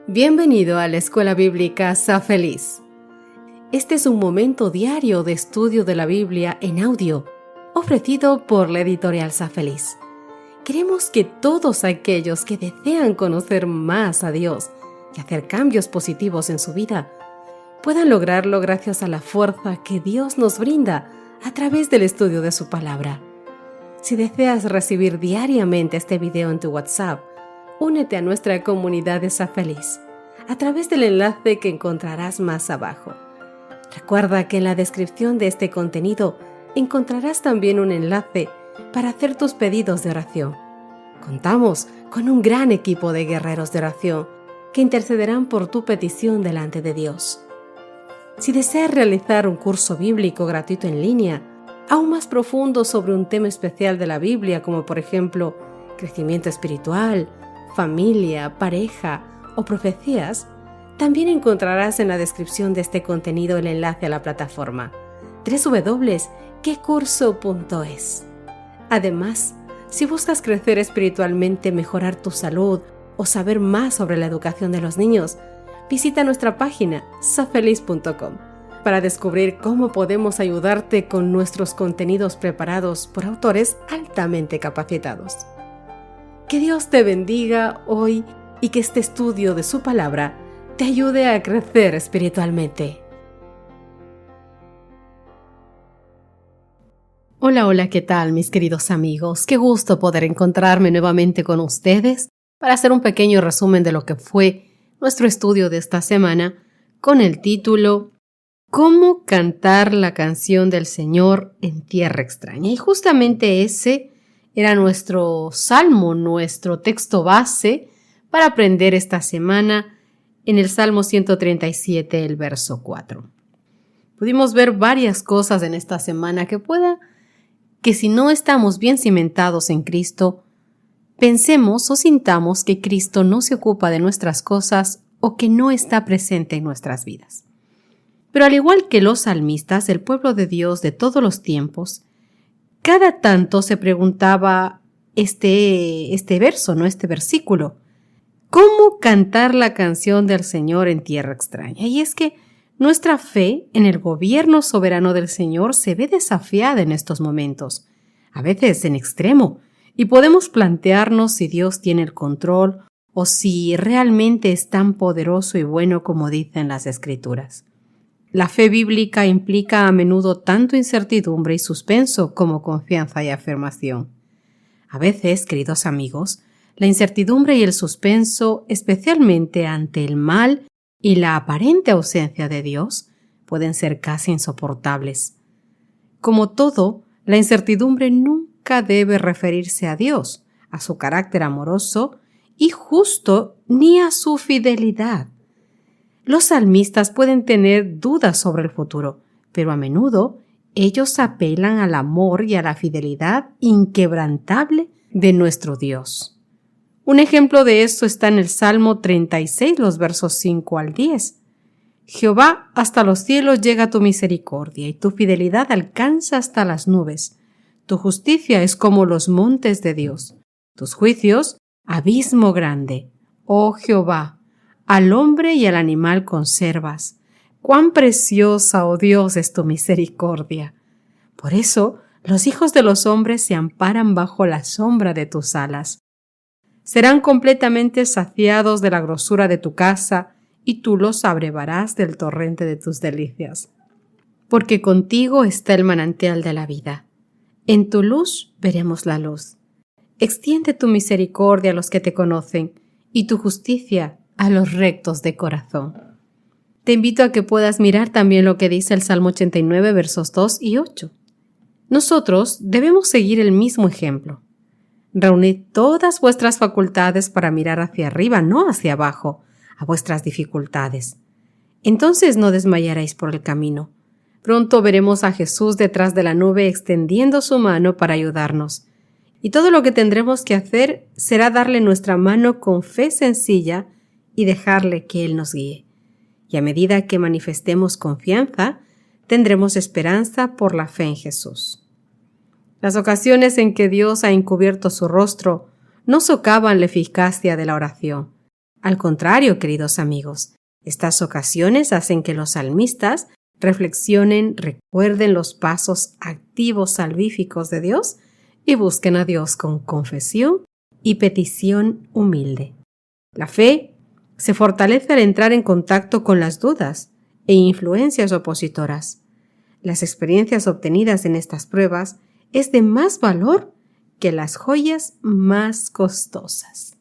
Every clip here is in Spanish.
Bienvenido a la Escuela Bíblica Sa Feliz. Este es un momento diario de estudio de la Biblia en audio, ofrecido por la editorial Sa Feliz. Queremos que todos aquellos que desean conocer más a Dios y hacer cambios positivos en su vida, puedan lograrlo gracias a la fuerza que Dios nos brinda a través del estudio de su palabra. Si deseas recibir diariamente este video en tu WhatsApp, únete a nuestra comunidad de Sa Feliz a través del enlace que encontrarás más abajo. Recuerda que en la descripción de este contenido encontrarás también un enlace para hacer tus pedidos de oración. Contamos con un gran equipo de guerreros de oración que intercederán por tu petición delante de Dios. Si deseas realizar un curso bíblico gratuito en línea, aún más profundo sobre un tema especial de la Biblia, como por ejemplo crecimiento espiritual, familia, pareja o profecías, también encontrarás en la descripción de este contenido el enlace a la plataforma www.quecurso.es. Además, si buscas crecer espiritualmente, mejorar tu salud o saber más sobre la educación de los niños, visita nuestra página safeliz.com para descubrir cómo podemos ayudarte con nuestros contenidos preparados por autores altamente capacitados. Que Dios te bendiga hoy y que este estudio de su palabra te ayude a crecer espiritualmente. Hola, ¿qué tal mis queridos amigos? Qué gusto poder encontrarme nuevamente con ustedes para hacer un pequeño resumen de lo que fue nuestro estudio de esta semana con el título ¿Cómo cantar la canción del Señor en tierra extraña? Y justamente ese era nuestro salmo, nuestro texto base para aprender esta semana en el Salmo 137, el verso 4. Pudimos ver varias cosas en esta semana que si no estamos bien cimentados en Cristo, pensemos o sintamos que Cristo no se ocupa de nuestras cosas o que no está presente en nuestras vidas. Pero al igual que los salmistas, el pueblo de Dios de todos los tiempos, cada tanto se preguntaba este versículo, ¿cómo cantar la canción del Señor en tierra extraña? Y es que nuestra fe en el gobierno soberano del Señor se ve desafiada en estos momentos, a veces en extremo, y podemos plantearnos si Dios tiene el control o si realmente es tan poderoso y bueno como dicen las Escrituras. La fe bíblica implica a menudo tanto incertidumbre y suspenso como confianza y afirmación. A veces, queridos amigos, la incertidumbre y el suspenso, especialmente ante el mal y la aparente ausencia de Dios, pueden ser casi insoportables. Como todo, la incertidumbre nunca debe referirse a Dios, a su carácter amoroso y justo, ni a su fidelidad. Los salmistas pueden tener dudas sobre el futuro, pero a menudo ellos apelan al amor y a la fidelidad inquebrantable de nuestro Dios. Un ejemplo de esto está en el Salmo 36, los versos 5 al 10. Jehová, hasta los cielos llega tu misericordia y tu fidelidad alcanza hasta las nubes. Tu justicia es como los montes de Dios. Tus juicios, abismo grande. Oh Jehová, al hombre y al animal conservas. Cuán preciosa, oh Dios, es tu misericordia. Por eso, los hijos de los hombres se amparan bajo la sombra de tus alas. Serán completamente saciados de la grosura de tu casa, y tú los abrevarás del torrente de tus delicias. Porque contigo está el manantial de la vida. En tu luz veremos la luz. Extiende tu misericordia a los que te conocen, y tu justicia a los rectos de corazón. Te invito a que puedas mirar también lo que dice el Salmo 89, versos 2 y 8. Nosotros debemos seguir el mismo ejemplo. Reunid todas vuestras facultades para mirar hacia arriba, no hacia abajo, a vuestras dificultades. Entonces no desmayaréis por el camino. Pronto veremos a Jesús detrás de la nube extendiendo su mano para ayudarnos. Y todo lo que tendremos que hacer será darle nuestra mano con fe sencilla y dejarle que Él nos guíe. Y a medida que manifestemos confianza, tendremos esperanza por la fe en Jesús. Las ocasiones en que Dios ha encubierto su rostro no socavan la eficacia de la oración, Al contrario, queridos amigos, estas ocasiones hacen que los salmistas reflexionen, recuerden los pasos activos salvíficos de Dios y busquen a Dios con confesión y petición humilde. La fe se fortalece al entrar en contacto con las dudas e influencias opositoras. Las experiencias obtenidas en estas pruebas es de más valor que las joyas más costosas.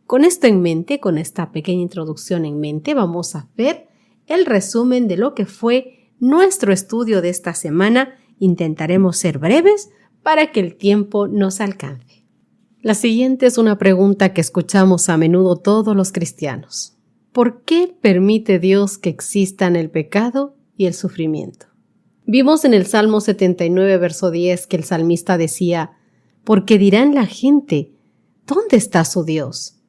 Con esto en mente, con esta pequeña introducción en mente, vamos a ver el resumen de lo que fue nuestro estudio de esta semana. Intentaremos ser breves para que el tiempo nos alcance. La siguiente es una pregunta que escuchamos a menudo todos los cristianos. ¿Por qué permite Dios que existan el pecado y el sufrimiento? Vimos en el Salmo 79, verso 10, que el salmista decía: «Porque dirán la gente, ¿dónde está su Dios?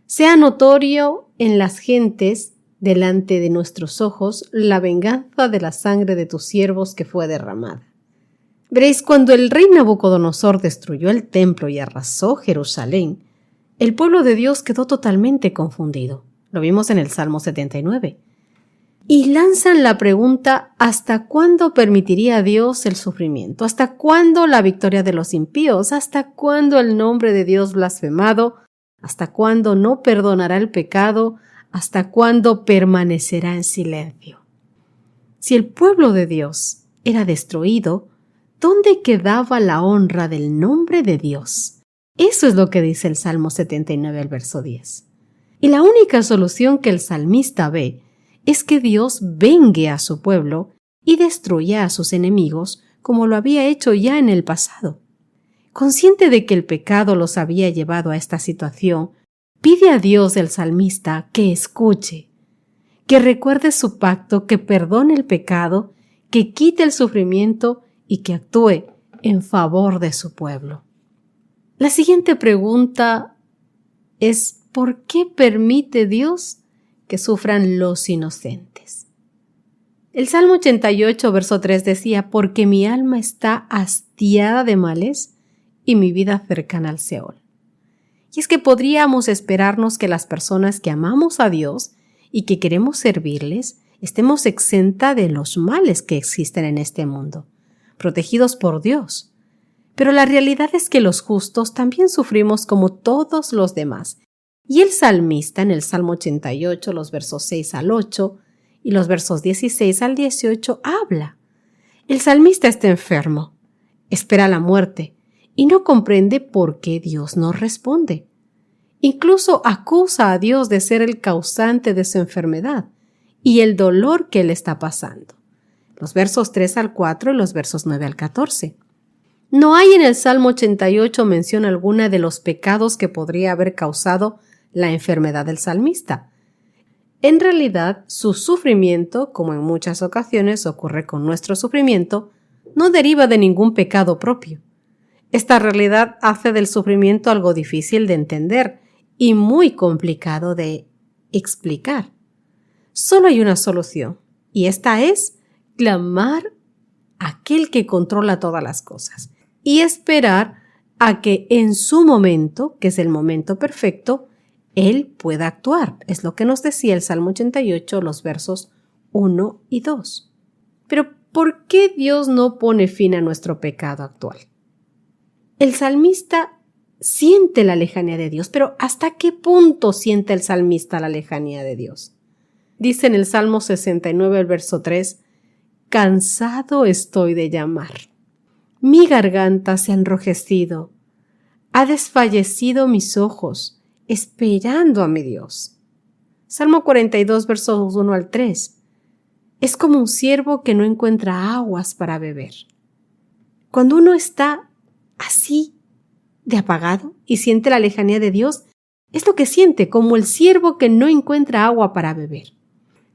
Sea notorio en las gentes, delante de nuestros ojos, la venganza de la sangre de tus siervos que fue derramada». Veréis, cuando el rey Nabucodonosor destruyó el templo y arrasó Jerusalén, el pueblo de Dios quedó totalmente confundido. Lo vimos en el Salmo 79. Y lanzan la pregunta: ¿hasta cuándo permitiría Dios el sufrimiento? ¿Hasta cuándo la victoria de los impíos? ¿Hasta cuándo el nombre de Dios blasfemado? ¿Hasta cuándo no perdonará el pecado? ¿Hasta cuándo permanecerá en silencio? Si el pueblo de Dios era destruido, ¿dónde quedaba la honra del nombre de Dios? Eso es lo que dice el Salmo 79, el verso 10. Y la única solución que el salmista ve es que Dios vengue a su pueblo y destruya a sus enemigos como lo había hecho ya en el pasado. Consciente de que el pecado los había llevado a esta situación, pide a Dios el salmista que escuche, que recuerde su pacto, que perdone el pecado, que quite el sufrimiento y que actúe en favor de su pueblo. La siguiente pregunta es: ¿por qué permite Dios que sufran los inocentes? El Salmo 88, verso 3 decía: «Porque mi alma está hastiada de males y mi vida cercana al Seol». Y es que podríamos esperarnos que las personas que amamos a Dios y que queremos servirles estemos exenta de los males que existen en este mundo, protegidos por Dios. Pero la realidad es que los justos también sufrimos como todos los demás. Y el salmista en el Salmo 88, los versos 6 al 8 y los versos 16 al 18 habla. El salmista está enfermo, espera la muerte y no comprende por qué Dios no responde. Incluso acusa a Dios de ser el causante de su enfermedad y el dolor que él está pasando. Los versos 3 al 4 y los versos 9 al 14. No hay en el Salmo 88 mención alguna de los pecados que podría haber causado la enfermedad del salmista. En realidad, su sufrimiento, como en muchas ocasiones ocurre con nuestro sufrimiento, no deriva de ningún pecado propio. Esta realidad hace del sufrimiento algo difícil de entender y muy complicado de explicar. Solo hay una solución, y esta es clamar a aquel que controla todas las cosas y esperar a que en su momento, que es el momento perfecto, Él pueda actuar. Es lo que nos decía el Salmo 88, los versos 1 y 2. Pero, ¿por qué Dios no pone fin a nuestro pecado actual? El salmista siente la lejanía de Dios, pero ¿hasta qué punto siente el salmista la lejanía de Dios? Dice en el Salmo 69, el verso 3, «Cansado estoy de llamar. Mi garganta se ha enrojecido. Ha desfallecido mis ojos, esperando a mi Dios». Salmo 42, versos 1 al 3. Es como un ciervo que no encuentra aguas para beber. Cuando uno está así de apagado y siente la lejanía de Dios, es lo que siente, como el ciervo que no encuentra agua para beber.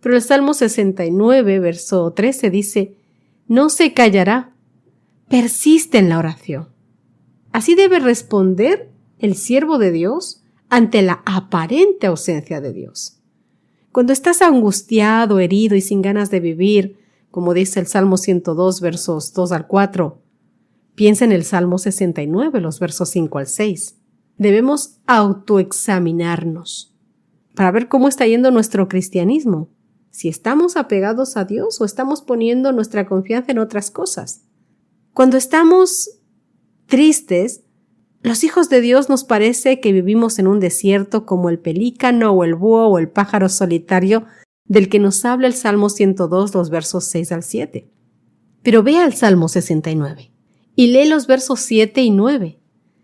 Pero el Salmo 69, verso 13 dice: «No se callará, persiste en la oración». Así debe responder el siervo de Dios ante la aparente ausencia de Dios. Cuando estás angustiado, herido y sin ganas de vivir, como dice el Salmo 102, versos 2 al 4, piensa en el Salmo 69, los versos 5 al 6. Debemos autoexaminarnos. para ver cómo está yendo nuestro cristianismo. Si estamos apegados a Dios o estamos poniendo nuestra confianza en otras cosas. Cuando estamos tristes, los hijos de Dios nos parece que vivimos en un desierto como el pelícano o el búho o el pájaro solitario del que nos habla el Salmo 102, los versos 6 al 7. Pero ve al Salmo 69 y lee los versos 7 y 9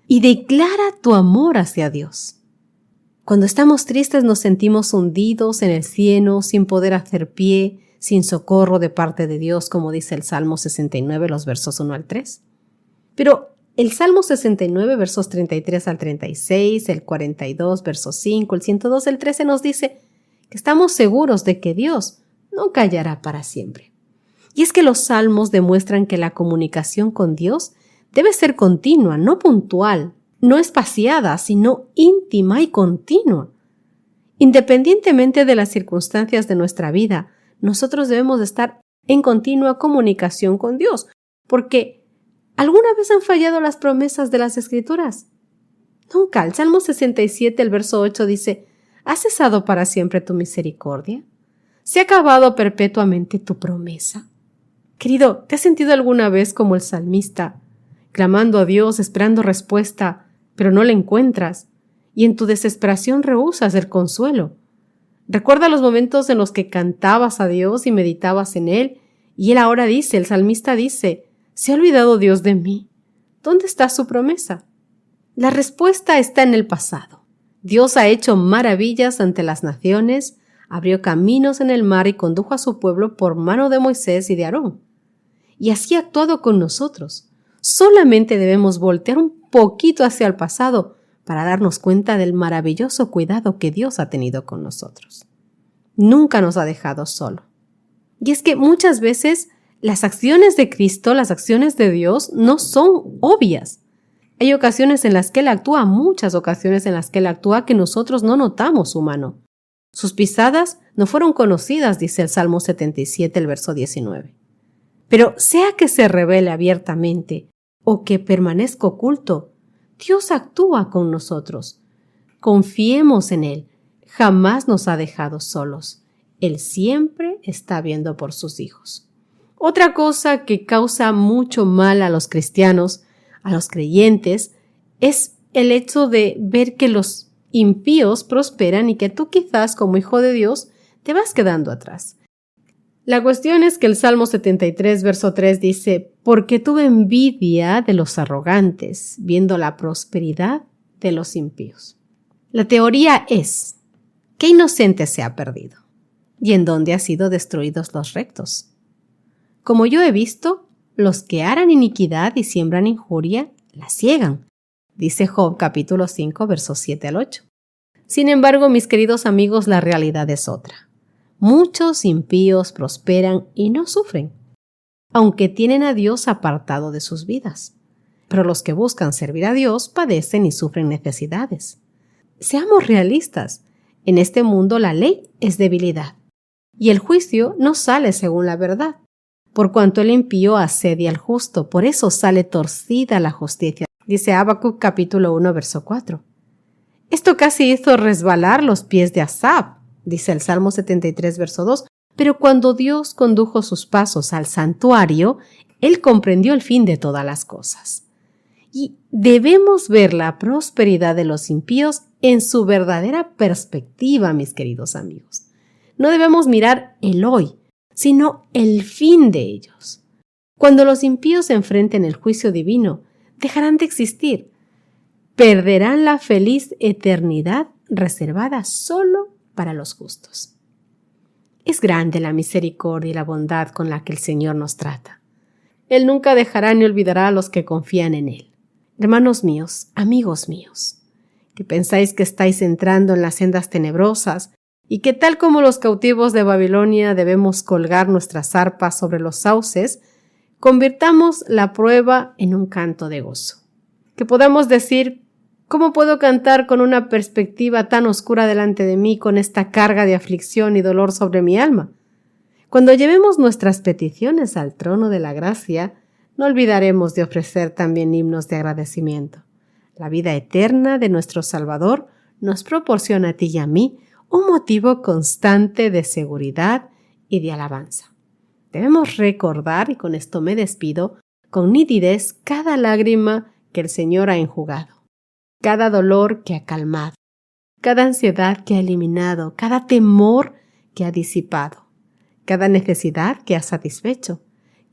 y declara tu amor hacia Dios. Cuando estamos tristes nos sentimos hundidos en el cieno, sin poder hacer pie, sin socorro de parte de Dios, como dice el Salmo 69, los versos 1 al 3. Pero el Salmo 69, versos 33 al 36, el 42, versos 5, el 102, el 13 nos dice que estamos seguros de que Dios no callará para siempre. Y es que los salmos demuestran que la comunicación con Dios debe ser continua, no puntual, no espaciada, sino íntima y continua. Independientemente de las circunstancias de nuestra vida, nosotros debemos estar en continua comunicación con Dios, porque ¿alguna vez han fallado las promesas de las Escrituras? Nunca. El Salmo 67, el verso 8 dice, ¿has cesado para siempre tu misericordia? ¿Se ha acabado perpetuamente tu promesa? Querido, ¿te has sentido alguna vez como el salmista, clamando a Dios, esperando respuesta, pero no la encuentras, y en tu desesperación rehusas el consuelo? Recuerda los momentos en los que cantabas a Dios y meditabas en Él, y Él ahora dice, el salmista dice, ¿se ha olvidado Dios de mí? ¿Dónde está su promesa? La respuesta está en el pasado. Dios ha hecho maravillas ante las naciones, abrió caminos en el mar y condujo a su pueblo por mano de Moisés y de Aarón. Y así ha actuado con nosotros. Solamente debemos voltear un poquito hacia el pasado para darnos cuenta del maravilloso cuidado que Dios ha tenido con nosotros. Nunca nos ha dejado solo. Y es que muchas veces las acciones de Cristo, las acciones de Dios, no son obvias. Hay ocasiones en las que Él actúa, muchas ocasiones en las que Él actúa que nosotros no notamos su mano. Sus pisadas no fueron conocidas, dice el Salmo 77, el verso 19. Pero sea que se revele abiertamente o que permanezca oculto, Dios actúa con nosotros. Confiemos en Él. Jamás nos ha dejado solos. Él siempre está viendo por sus hijos. Otra cosa que causa mucho mal a los cristianos, a los creyentes, es el hecho de ver que los impíos prosperan y que tú quizás como hijo de Dios te vas quedando atrás. La cuestión es que el Salmo 73, verso 3 dice, porque tuve envidia de los arrogantes, viendo la prosperidad de los impíos. La teoría es, ¿qué inocente se ha perdido? ¿Y en dónde han sido destruidos los rectos? Como yo he visto, los que aran iniquidad y siembran injuria, la ciegan, dice Job capítulo 5, versos 7 al 8. Sin embargo, mis queridos amigos, la realidad es otra. Muchos impíos prosperan y no sufren, aunque tienen a Dios apartado de sus vidas. Pero los que buscan servir a Dios padecen y sufren necesidades. Seamos realistas. En este mundo la ley es debilidad, y el juicio no sale según la verdad. Por cuanto el impío asedia al justo, por eso sale torcida la justicia, dice Habacuc capítulo 1, verso 4. Esto casi hizo resbalar los pies de Asaf, dice el Salmo 73, verso 2, pero cuando Dios condujo sus pasos al santuario, Él comprendió el fin de todas las cosas. Y debemos ver la prosperidad de los impíos en su verdadera perspectiva, mis queridos amigos. No debemos mirar el hoy, sino el fin de ellos. Cuando los impíos enfrenten el juicio divino, dejarán de existir. Perderán la feliz eternidad reservada solo para los justos. Es grande la misericordia y la bondad con la que el Señor nos trata. Él nunca dejará ni olvidará a los que confían en Él. Hermanos míos, amigos míos, que pensáis que estáis entrando en las sendas tenebrosas y que tal como los cautivos de Babilonia debemos colgar nuestras arpas sobre los sauces, convirtamos la prueba en un canto de gozo. Que podamos decir, ¿cómo puedo cantar con una perspectiva tan oscura delante de mí, con esta carga de aflicción y dolor sobre mi alma? Cuando llevemos nuestras peticiones al trono de la gracia, no olvidaremos de ofrecer también himnos de agradecimiento. La vida eterna de nuestro Salvador nos proporciona a ti y a mí un motivo constante de seguridad y de alabanza. Debemos recordar, y con esto me despido, con nitidez cada lágrima que el Señor ha enjugado, cada dolor que ha calmado, cada ansiedad que ha eliminado, cada temor que ha disipado, cada necesidad que ha satisfecho,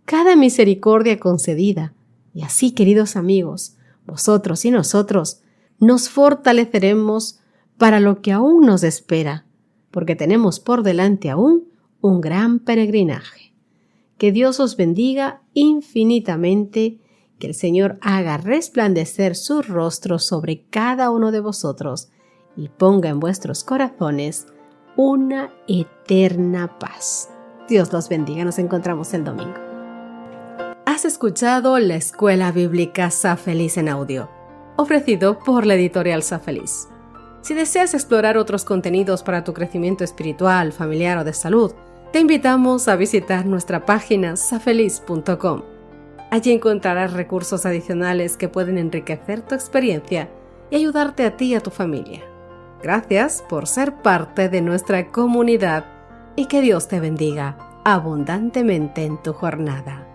cada misericordia concedida. Y así, queridos amigos, vosotros y nosotros nos fortaleceremos para lo que aún nos espera, porque tenemos por delante aún un gran peregrinaje. Que Dios os bendiga infinitamente, que el Señor haga resplandecer su rostro sobre cada uno de vosotros y ponga en vuestros corazones una eterna paz. Dios los bendiga, nos encontramos el domingo. Has escuchado la Escuela Bíblica Sa Feliz en audio, ofrecido por la editorial Sa Feliz. Si deseas explorar otros contenidos para tu crecimiento espiritual, familiar o de salud, te invitamos a visitar nuestra página safeliz.com. Allí encontrarás recursos adicionales que pueden enriquecer tu experiencia y ayudarte a ti y a tu familia. Gracias por ser parte de nuestra comunidad y que Dios te bendiga abundantemente en tu jornada.